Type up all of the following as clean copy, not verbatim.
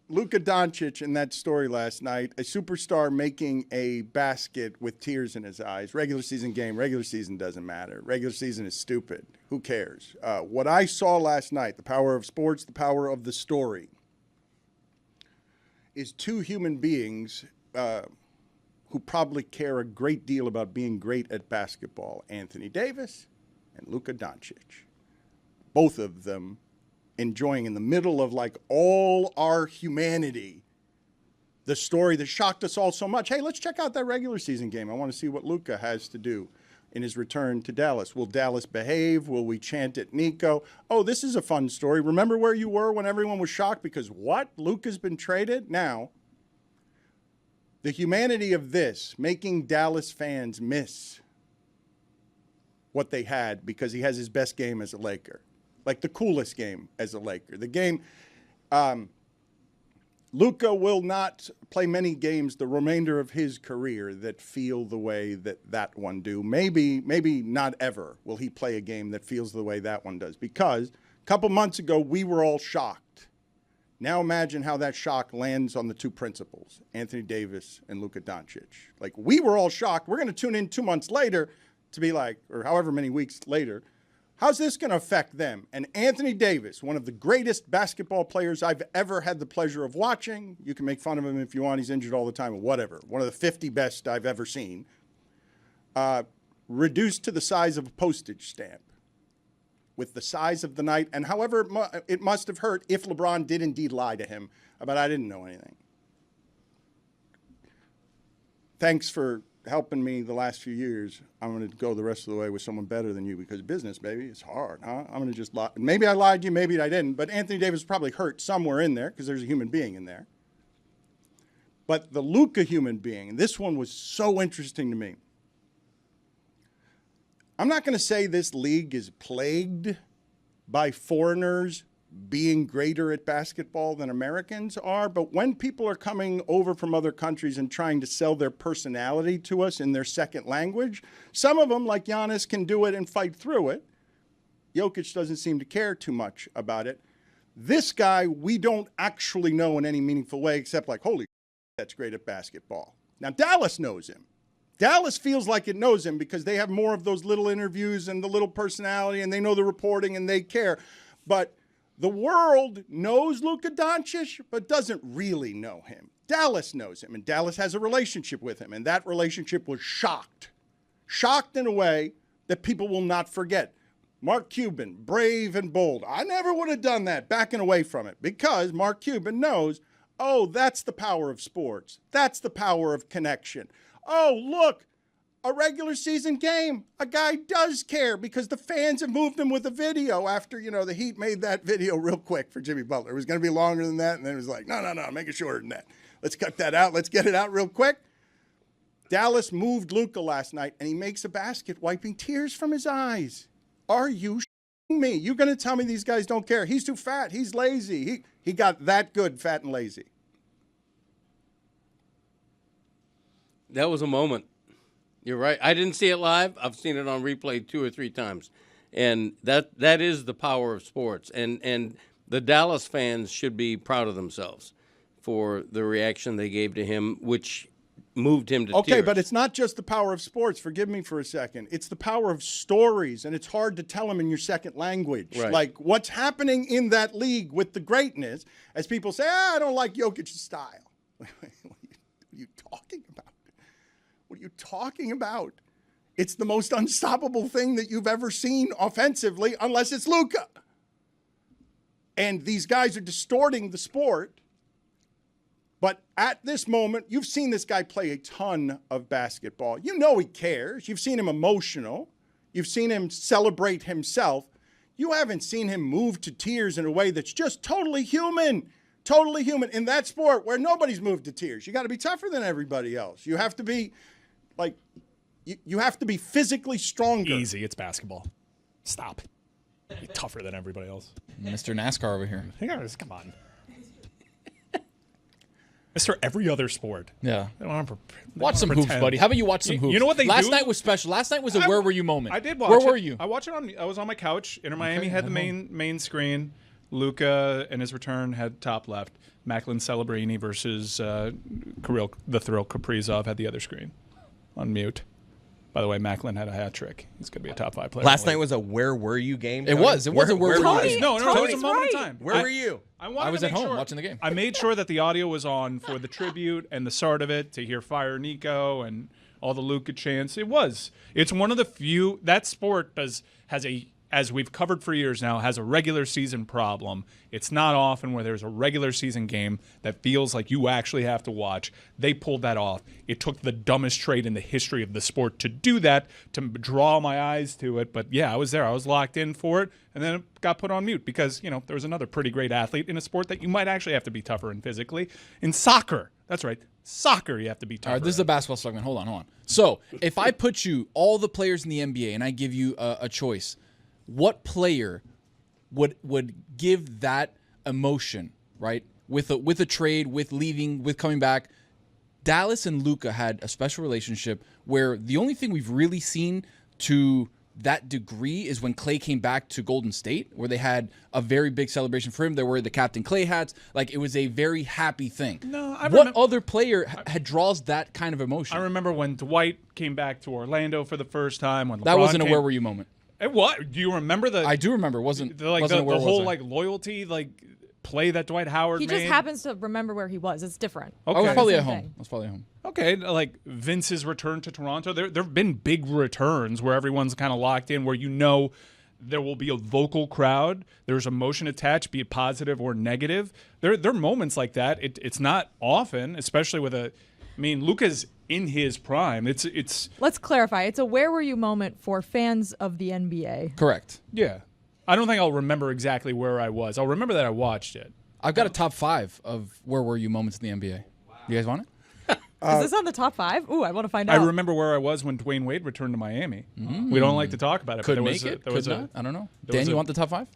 Luka Doncic in that story last night, a superstar making a basket with tears in his eyes. Regular season game, regular season doesn't matter. Regular season is stupid. Who cares? What I saw last night, the power of sports, the power of the story, is two human beings who probably care a great deal about being great at basketball, Anthony Davis and Luka Doncic. Both of them enjoying in the middle of like all our humanity, the story that shocked us all so much. Hey, let's check out that regular season game. I want to see what Luka has to do in his return to Dallas. Will Dallas behave? Will we chant at Nico? Oh, this is a fun story. Remember where you were when everyone was shocked because what? Luka's been traded? Now, the humanity of this, making Dallas fans miss what they had because he has his best game as a Laker. Like the coolest game as a Laker. The game, Luka will not play many games the remainder of his career that feel the way that one do. Maybe not ever will he play a game that feels the way that one does. Because a couple months ago, we were all shocked. Now imagine how that shock lands on the two principals, Anthony Davis and Luka Doncic. Like, we were all shocked. We're going to tune in 2 months later to be like, or however many weeks later, how's this going to affect them? And Anthony Davis, one of the greatest basketball players I've ever had the pleasure of watching. You can make fun of him if you want. He's injured all the time or whatever. One of the 50 best I've ever seen. Reduced to the size of a postage stamp with the size of the night. And however it must have hurt if LeBron did indeed lie to him about I didn't know anything. Thanks for helping me the last few years. I'm going to go the rest of the way with someone better than you because business, baby, it's hard, huh? I'm going to just lie. Maybe I lied to you, maybe I didn't, but Anthony Davis probably hurt somewhere in there because there's a human being in there. But the Luka human being, and this one was so interesting to me. I'm not going to say this league is plagued by foreigners being greater at basketball than Americans are, but when people are coming over from other countries and trying to sell their personality to us in their second language, some of them, like Giannis, can do it and fight through it. Jokic doesn't seem to care too much about it. This guy, we don't actually know in any meaningful way, except like, holy, that's great at basketball. Now, Dallas knows him. Dallas feels like it knows him because they have more of those little interviews and the little personality, and they know the reporting and they care. But the world knows Luka Doncic, but doesn't really know him. Dallas knows him, and Dallas has a relationship with him, and that relationship was shocked. Shocked in a way that people will not forget. Mark Cuban, brave and bold. I never would have done that, backing away from it, because Mark Cuban knows, oh, that's the power of sports. That's the power of connection. Oh, look. A regular season game, a guy does care because the fans have moved him with a video after, the Heat made that video real quick for Jimmy Butler. It was going to be longer than that, and then it was like, no, make it shorter than that. Let's cut that out. Let's get it out real quick. Dallas moved Luka last night, and he makes a basket wiping tears from his eyes. Are you shitting me? You're going to tell me these guys don't care? He's too fat. He's lazy. He got that good, fat and lazy. That was a moment. You're right. I didn't see it live. I've seen it on replay 2 or 3 times. And that is the power of sports. And the Dallas fans should be proud of themselves for the reaction they gave to him, which moved him to tears. Okay, but it's not just the power of sports. Forgive me for a second. It's the power of stories, and it's hard to tell them in your second language. Right. Like what's happening in that league with the greatness, as people say, I don't like Jokic's style. What are you talking about? What are you talking about? It's the most unstoppable thing that you've ever seen offensively, unless it's Luka. And these guys are distorting the sport. But at this moment, you've seen this guy play a ton of basketball. You know he cares. You've seen him emotional. You've seen him celebrate himself. You haven't seen him move to tears in a way that's just totally human. Totally human. In that sport where nobody's moved to tears, you got to be tougher than everybody else. You have to be like, you have to be physically stronger. Easy, it's basketball. Stop. Be tougher than everybody else. Mr. NASCAR over here. Hey guys, come on. Mr. Every other sport. Yeah. Watch some hoops, buddy. How about you watch some hoops? You know what they Last do? night was special. Last night was a where were you moment. I did watch Where it. were you? I watched it I was on my couch. Inter Miami had the main screen. Luka and his return had top left. Macklin Celebrini versus the Thrill Kaprizov had the other screen on mute. By the way, Macklin had a hat trick. He's going to be a top 5 player. Last night was a Where Were You game? It was. It was a Where Were You. No, it was a moment in time. Where were you? I was at home watching the game. I made sure that the audio was on for the tribute and the start of it to hear Fire Nico and all the Luka chants. It's one of the few that sport has a, as we've covered for years now, has a regular season problem. It's not often where there's a regular season game that feels like you actually have to watch. They pulled that off. It took the dumbest trade in the history of the sport to do that, to draw my eyes to it. But yeah, I was there. I was locked in for it, and then it got put on mute because, there was another pretty great athlete in a sport that you might actually have to be tougher in physically. In soccer, that's right. Soccer, you have to be tougher. All right, this is a basketball segment. Hold on. So, if I put you all the players in the NBA and I give you a choice, what player would give that emotion, right? With a trade, with leaving, with coming back. Dallas and Luka had a special relationship where the only thing we've really seen to that degree is when Klay came back to Golden State, where they had a very big celebration for him. There were the Captain Klay hats. Like, it was a very happy thing. What other player draws that kind of emotion? I remember when Dwight came back to Orlando for the first time. When LeBron that wasn't a Where Were You moment. What? Do you remember the? I do remember. Wasn't the whole loyalty play that Dwight Howard made? He just happens to remember where he was. It's different. Okay. I was probably at home. Okay, like Vince's return to Toronto. There have been big returns where everyone's kind of locked in, where there will be a vocal crowd. There's emotion attached, be it positive or negative. There are moments like that. It's not often, especially with Luka's in his prime. It's. Let's clarify. It's a Where Were You moment for fans of the NBA. Correct. Yeah. I don't think I'll remember exactly where I was. I'll remember that I watched it. I've got a top 5 of Where Were You moments in the NBA. Wow. You guys want it? Is this on the top 5? Ooh, I want to find out. I remember where I was when Dwayne Wade returned to Miami. We don't like to talk about it. Could but make it. Could not. I don't know. Dan, you want the top 5?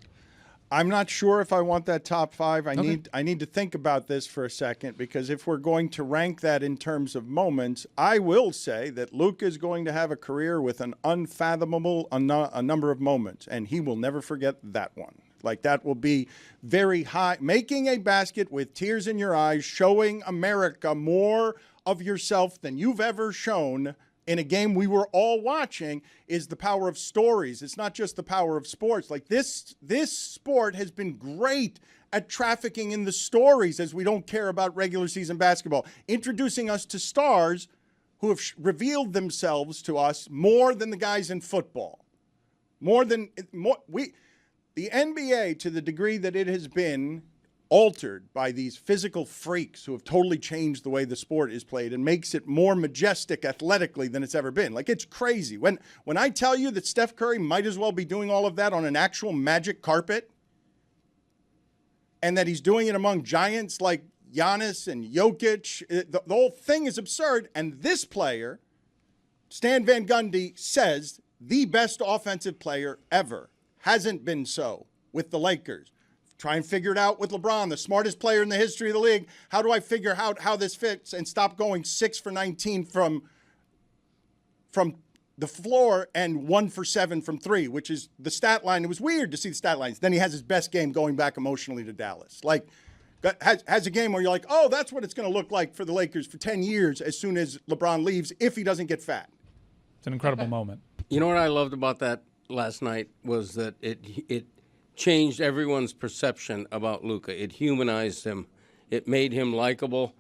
I'm not sure if I want that top 5. I need to think about this for a second, because if we're going to rank that in terms of moments, I will say that Luka is going to have a career with an unfathomable a number of moments, and he will never forget that one. Like, that will be very high. Making a basket with tears in your eyes, showing America more of yourself than you've ever shown in a game we were all watching is the power of stories. It's not just the power of sports. Like, this sport has been great at trafficking in the stories, as we don't care about regular season basketball, introducing us to stars who have revealed themselves to us more than the guys in football. The NBA, to the degree that it has been altered by these physical freaks who have totally changed the way the sport is played and makes it more majestic athletically than it's ever been. Like, it's crazy. When I tell you that Steph Curry might as well be doing all of that on an actual magic carpet, and that he's doing it among giants like Giannis and Jokic, the whole thing is absurd. And this player, Stan Van Gundy, says the best offensive player ever. Hasn't been so with the Lakers. Try and figure it out with LeBron, the smartest player in the history of the league. How do I figure out how this fits and stop going 6 for 19 from the floor and 1 for 7 from 3, which is the stat line. It was weird to see the stat lines. Then he has his best game going back emotionally to Dallas. Like, has a game where you're like, oh, that's what it's going to look like for the Lakers for 10 years as soon as LeBron leaves, if he doesn't get fat. It's an incredible moment. You know what I loved about that last night was that it changed everyone's perception about Luka. It humanized him. It made him likable.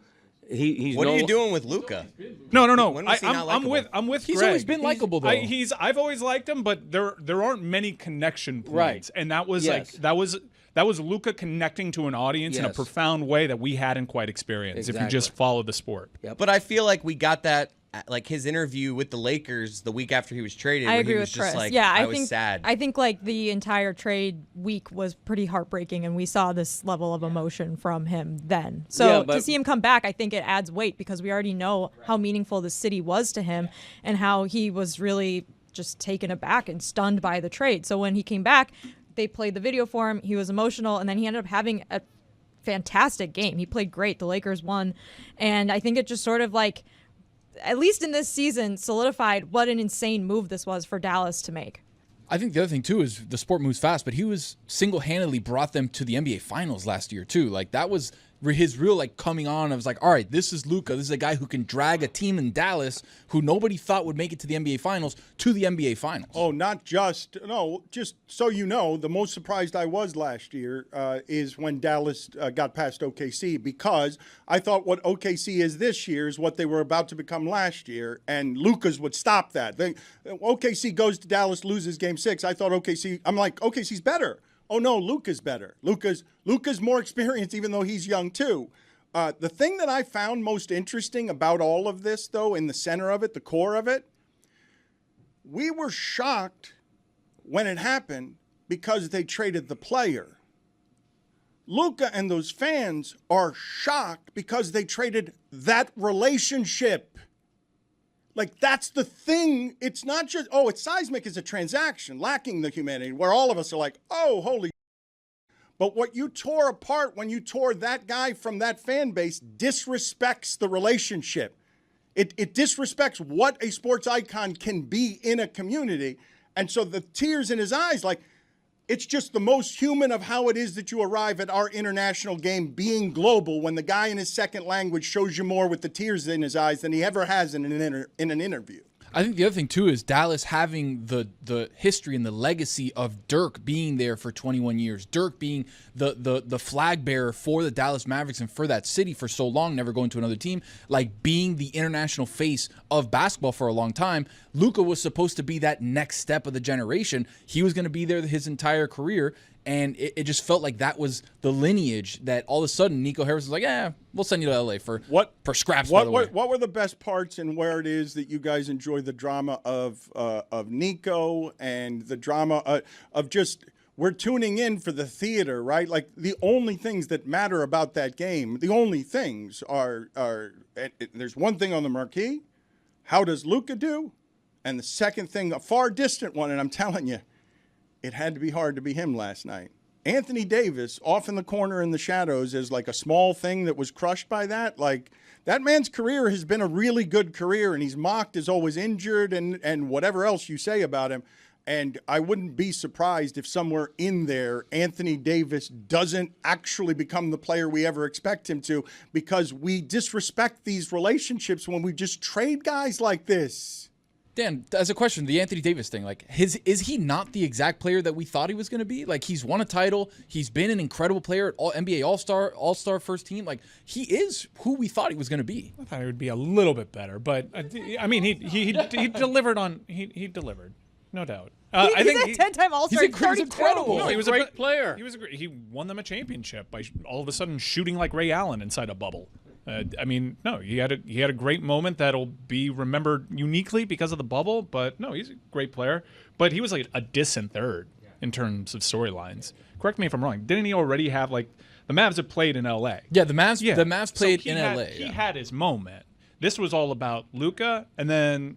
What are you doing with Luka? No. When was he not likable? I'm with He's Greg. always been likable, though. I've always liked him, but there aren't many connection points, Right. and that was that was Luka connecting to an audience in a Yes. profound way that we hadn't quite experienced if you just follow the sport. Yep. But I feel like we got that, like his interview with the Lakers the week after he was traded. I where agree he was with just Chris. like, Yeah, I think was sad. I think like the entire trade week was pretty heartbreaking, and we saw this level of emotion from him then. So to see him come back, I think it adds weight because we already know how meaningful the city was to him and how he was really just taken aback and stunned by the trade. So when he came back, they played the video for him. He was emotional, and then he ended up having a fantastic game. He played great. The Lakers won, and I think it just sort of like, at least in this season, solidified what an insane move this was for Dallas to make. I think the other thing too is the sport moves fast, but he was single-handedly brought them to the NBA Finals last year too. Like that was his real like coming on. I was like, all right, this is Luka. This is a guy who can drag a team in Dallas who nobody thought would make it to the NBA Finals to the NBA Finals. Oh, just so you know, the most surprised I was last year is when Dallas got past OKC, because I thought what OKC is this year is what they were about to become last year, and Luka's would stop that. OKC goes to Dallas, loses Game 6. I thought I'm like, OKC's better. Oh no, Luka's better. Luka's more experienced, even though he's young too. The thing that I found most interesting about all of this, though, in the center of it, the core of it, we were shocked when it happened because they traded the player. Luka and those fans are shocked because they traded that relationship. Like, that's the thing. It's not just, it's seismic as a transaction, lacking the humanity, where all of us are like, oh, holy. But what you tore apart when you tore that guy from that fan base disrespects the relationship. It disrespects what a sports icon can be in a community. And so the tears in his eyes, like, it's just the most human of how it is that you arrive at our international game being global when the guy in his second language shows you more with the tears in his eyes than he ever has in an interview. I think the other thing, too, is Dallas having the history and the legacy of Dirk being there for 21 years. Dirk being the flag bearer for the Dallas Mavericks and for that city for so long, never going to another team, like being the international face of basketball for a long time. Luka was supposed to be that next step of the generation. He was going to be there his entire career, and it just felt like that was the lineage that all of a sudden Nico Harris was like, we'll send you to LA for scraps, by the way. What were the best parts and where it is that you guys enjoy the drama of Nico and the drama of just we're tuning in for the theater, right? Like the only things that matter about that game, the only things are there's one thing on the marquee. How does Luka do? And the second thing, a far distant one, and I'm telling you, it had to be hard to be him last night. Anthony Davis off in the corner in the shadows is like a small thing that was crushed by that. Like that man's career has been a really good career, and he's mocked as always injured and whatever else you say about him. And I wouldn't be surprised if somewhere in there, Anthony Davis doesn't actually become the player we ever expect him to, because we disrespect these relationships when we just trade guys like this. Dan, as a question, the Anthony Davis thing, like is he not the exact player that we thought he was going to be? Like he's won a title, he's been an incredible player at NBA All-Star first team. Like he is who we thought he was going to be. I thought he would be a little bit better, but I mean he delivered he delivered, no doubt. I think he's a 10-time All-Star. He's incredible. No, he was a great player. He won them a championship by all of a sudden shooting like Ray Allen inside a bubble. He had a great moment that'll be remembered uniquely because of the bubble. But no, he's a great player. But he was like a distant third in terms of storylines. Correct me if I'm wrong. Didn't he already have the Mavs have played in L.A.? Yeah, the Mavs played in L.A. He had his moment. This was all about Luka, and then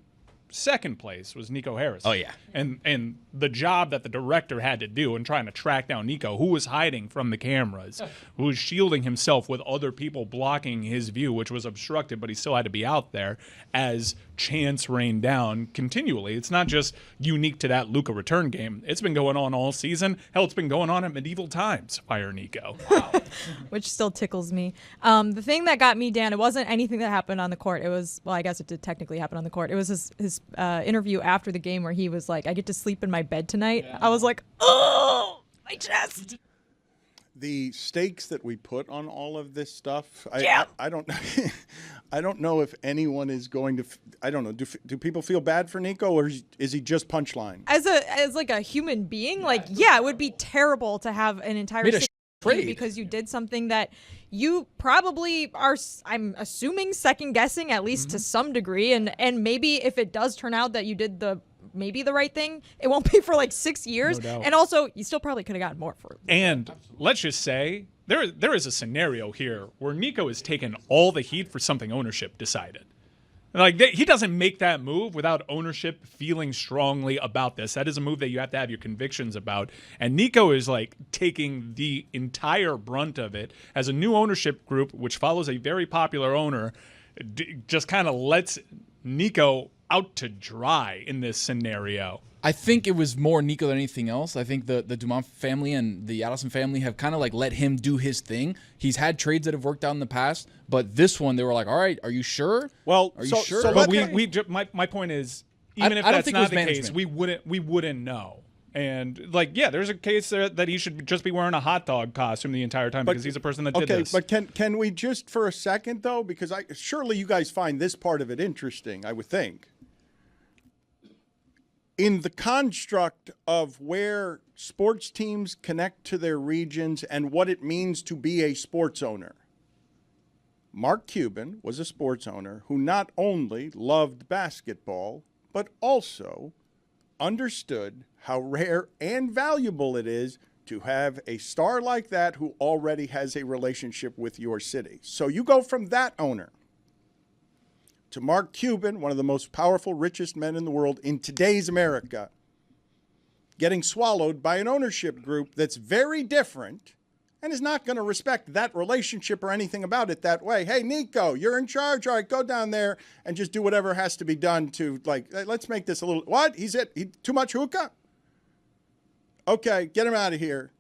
second place was Nico Harris. Oh yeah, and the job that the director had to do in trying to track down Nico, who was hiding from the cameras, who was shielding himself with other people blocking his view, which was obstructed, but he still had to be out there as chance rained down continually. It's not just unique to that Luka return game. It's been going on all season. Hell, it's been going on at medieval times. Fire Nico. Wow. Which still tickles me. The thing that got me, Dan, it wasn't anything that happened on the court. It was, well, I guess it did technically happen on the court. It was his interview after the game where he was like, I get to sleep in my bed tonight. Yeah. I was like, oh, my chest. The stakes that we put on all of this stuff, I don't I don't know if anyone is going to, I don't know, do people feel bad for Nico, or is he just punchline? As like a human being, it would be terrible to have an entire trade because you did something that you probably are, I'm assuming, second guessing at least to some degree, and maybe if it does turn out that you did the right thing, it won't be for 6 years. No doubt. And also, you still probably could have gotten more for it. And let's just say there is a scenario here where Nico has taken all the heat for something ownership decided. He doesn't make that move without ownership feeling strongly about this. That is a move that you have to have your convictions about. And Nico is taking the entire brunt of it as a new ownership group, which follows a very popular owner, just kind of lets Nico out to dry in this scenario. I think it was more Nico than anything else. I think the Dumont family and the Allison family have kind of like let him do his thing. He's had trades that have worked out in the past, but this one they were like, all right, are you sure? Well, are you sure? But my point is, even if I don't that's think it not was the management. case, we wouldn't know. And like, yeah, there's a case there that he should just be wearing a hot dog costume the entire time because he's a person that did this. But can we just for a second though, because surely you guys find this part of it interesting, I would think. In the construct of where sports teams connect to their regions and what it means to be a sports owner, Mark Cuban was a sports owner who not only loved basketball, but also understood how rare and valuable it is to have a star like that who already has a relationship with your city. So you go from that owner to Mark Cuban, one of the most powerful, richest men in the world in today's America, getting swallowed by an ownership group that's very different and is not going to respect that relationship or anything about it that way. Hey, Nico, you're in charge. All right, go down there and just do whatever has to be done to, like, let's make this a little, what? Too much hookah? Okay, get him out of here.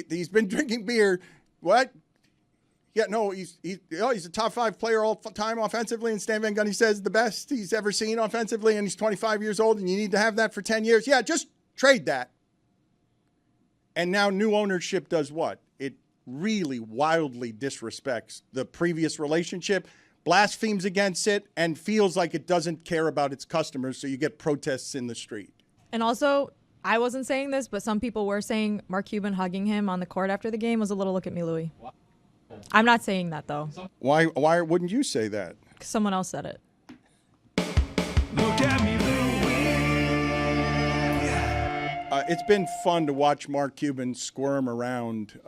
He's been drinking beer. What? Yeah, no, he's a top 5 player all time offensively, and Stan Van Gundy says the best he's ever seen offensively, and he's 25 years old, and you need to have that for 10 years. Yeah, just trade that. And now new ownership does what? It really wildly disrespects the previous relationship, blasphemes against it, and feels like it doesn't care about its customers, so you get protests in the street. And also, I wasn't saying this, but some people were saying Mark Cuban hugging him on the court after the game was a little look at me, Louie. I'm not saying that, though. Why wouldn't you say that? 'Cause someone else said it. Look at me, It's been fun to watch Mark Cuban squirm around,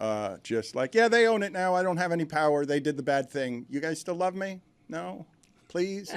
just like, yeah, they own it now. I don't have any power. They did the bad thing. You guys still love me? No? Please?